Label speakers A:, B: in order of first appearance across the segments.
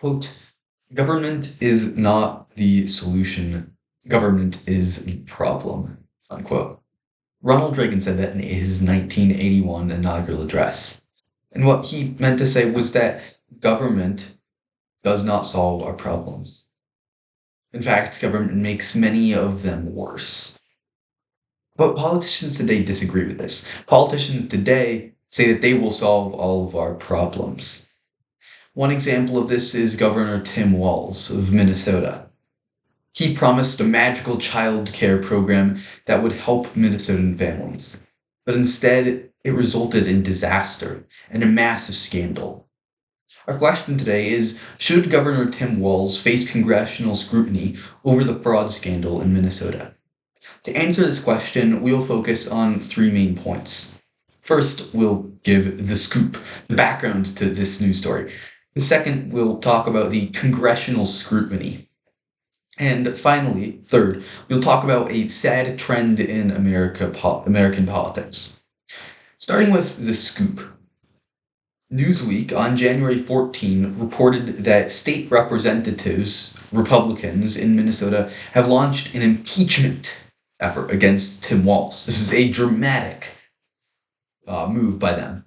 A: Quote, government is not the solution, government is the problem, unquote. Ronald Reagan said that in his 1981 inaugural address. And what he meant to say was that government does not solve our problems. In fact, government makes many of them worse. But politicians today disagree with this. Politicians today say that they will solve all of our problems. One example of this is Governor Tim Walz of Minnesota. He promised a magical child care program that would help Minnesotan families. But instead, it resulted in disaster and a massive scandal. Our question today is, should Governor Tim Walz face congressional scrutiny over the fraud scandal in Minnesota? To answer this question, we'll focus on three main points. First, we'll give the scoop, the background to this news story. The second, we'll talk about the congressional scrutiny. And finally, third, we'll talk about a sad trend in American politics. Starting with the scoop. Newsweek on January 14 reported that state representatives, Republicans in Minnesota, have launched an impeachment effort against Tim Walz. This is a dramatic move by them.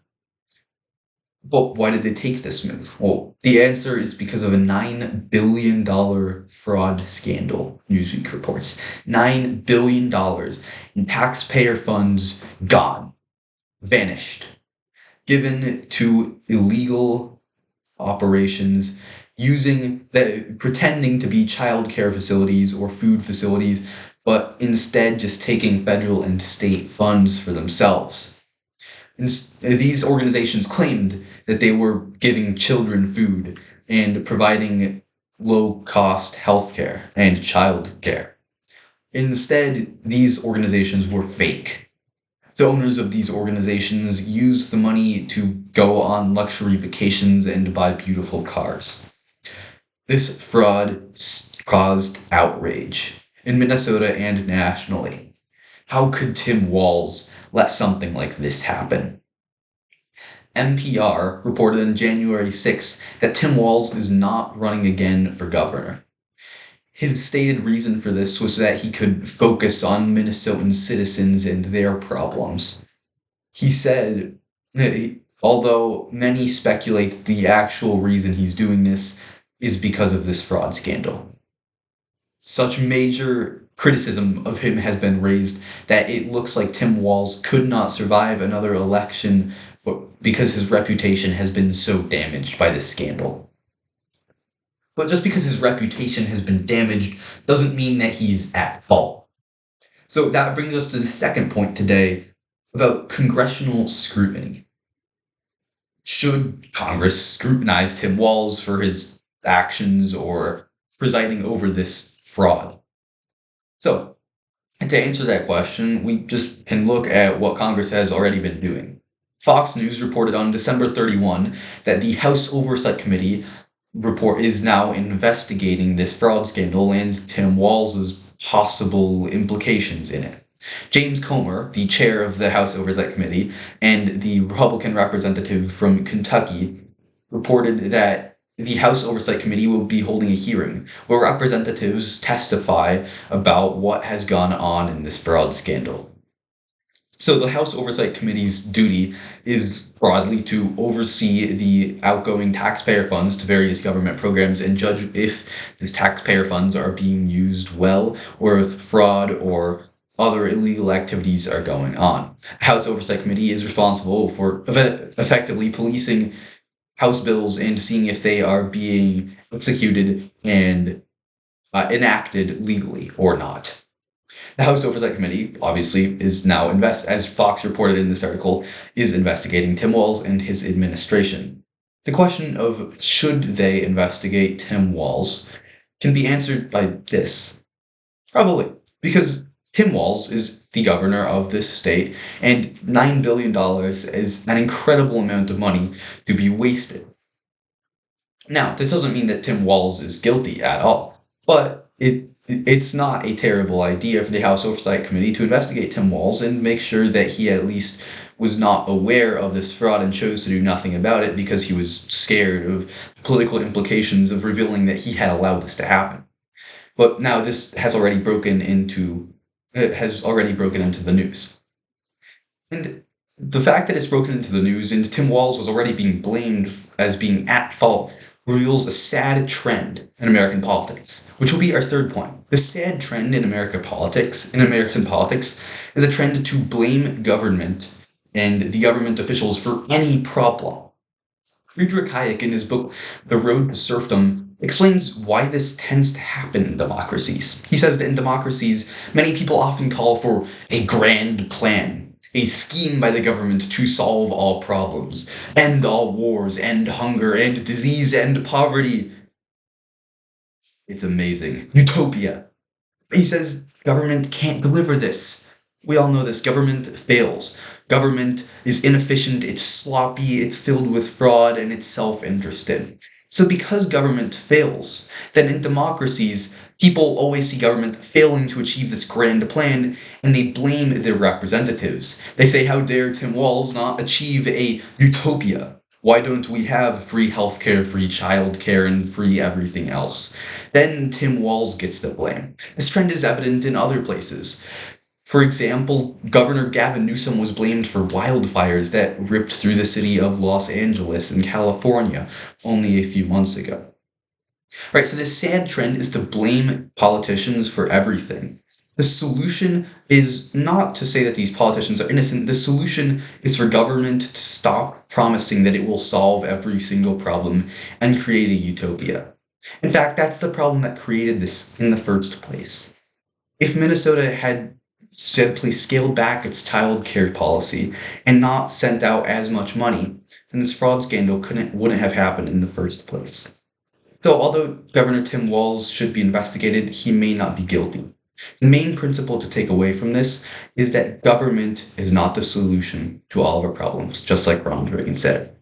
A: But why did they take this move? Well, the answer is because of a $9 billion fraud scandal, Newsweek reports. $9 billion in taxpayer funds gone, vanished, given to illegal operations pretending to be child care facilities or food facilities, but instead just taking federal and state funds for themselves. These organizations claimed that they were giving children food and providing low-cost healthcare and child care. Instead, these organizations were fake. The owners of these organizations used the money to go on luxury vacations and buy beautiful cars. This fraud caused outrage in Minnesota and nationally. How could Tim Walz let something like this happen? NPR reported on January 6 that Tim Walz is not running again for governor. His stated reason for this was that he could focus on Minnesotan citizens and their problems. He said, although many speculate the actual reason he's doing this is because of this fraud scandal. Such major criticism of him has been raised that it looks like Tim Walz could not survive another election because his reputation has been so damaged by this scandal. But just because his reputation has been damaged doesn't mean that he's at fault. So that brings us to the second point today about congressional scrutiny. Should Congress scrutinize Tim Walz for his actions or presiding over this fraud? So, to answer that question, we just can look at what Congress has already been doing. Fox News reported on December 31 that the House Oversight Committee is now investigating this fraud scandal and Tim Walz's possible implications in it. James Comer, the chair of the House Oversight Committee, and the Republican representative from Kentucky reported that the House Oversight Committee will be holding a hearing where representatives testify about what has gone on in this fraud scandal. So the House Oversight Committee's duty is broadly to oversee the outgoing taxpayer funds to various government programs and judge if these taxpayer funds are being used well or if fraud or other illegal activities are going on. The House Oversight Committee is responsible for effectively policing House bills and seeing if they are being executed and enacted legally or not. The House Oversight Committee, obviously, is now, as Fox reported in this article, is investigating Tim Walz and his administration. The question of should they investigate Tim Walz can be answered by this. Probably, because Tim Walz is the governor of this state, and $9 billion is an incredible amount of money to be wasted. Now, this doesn't mean that Tim Walz is guilty at all, but it's not a terrible idea for the House Oversight Committee to investigate Tim Walz and make sure that he at least was not aware of this fraud and chose to do nothing about it because he was scared of political implications of revealing that he had allowed this to happen. But now this has already broken into the news. And the fact that it's broken into the news and Tim Walz was already being blamed as being at fault reveals a sad trend in American politics, which will be our third point. The sad trend in American politics is a trend to blame government and the government officials for any problem. Friedrich Hayek, in his book The Road to Serfdom, explains why this tends to happen in democracies. He says that in democracies, many people often call for a grand plan, a scheme by the government to solve all problems, end all wars, end hunger, end disease, end poverty. It's amazing. Utopia. He says government can't deliver this. We all know this. Government fails. Government is inefficient, it's sloppy, it's filled with fraud, and it's self-interested. So because government fails, then in democracies, people always see government failing to achieve this grand plan, and they blame their representatives. They say, how dare Tim Walz not achieve a utopia? Why don't we have free healthcare, free childcare, and free everything else? Then Tim Walz gets the blame. This trend is evident in other places. For example, Governor Gavin Newsom was blamed for wildfires that ripped through the city of Los Angeles in California only a few months ago. Right, so this sad trend is to blame politicians for everything. The solution is not to say that these politicians are innocent. The solution is for government to stop promising that it will solve every single problem and create a utopia. In fact, that's the problem that created this in the first place. If Minnesota had simply scaled back its child care policy and not sent out as much money, then this fraud scandal wouldn't have happened in the first place. So although Governor Tim Walz should be investigated, he may not be guilty. The main principle to take away from this is that government is not the solution to all of our problems, just like Ronald Reagan said.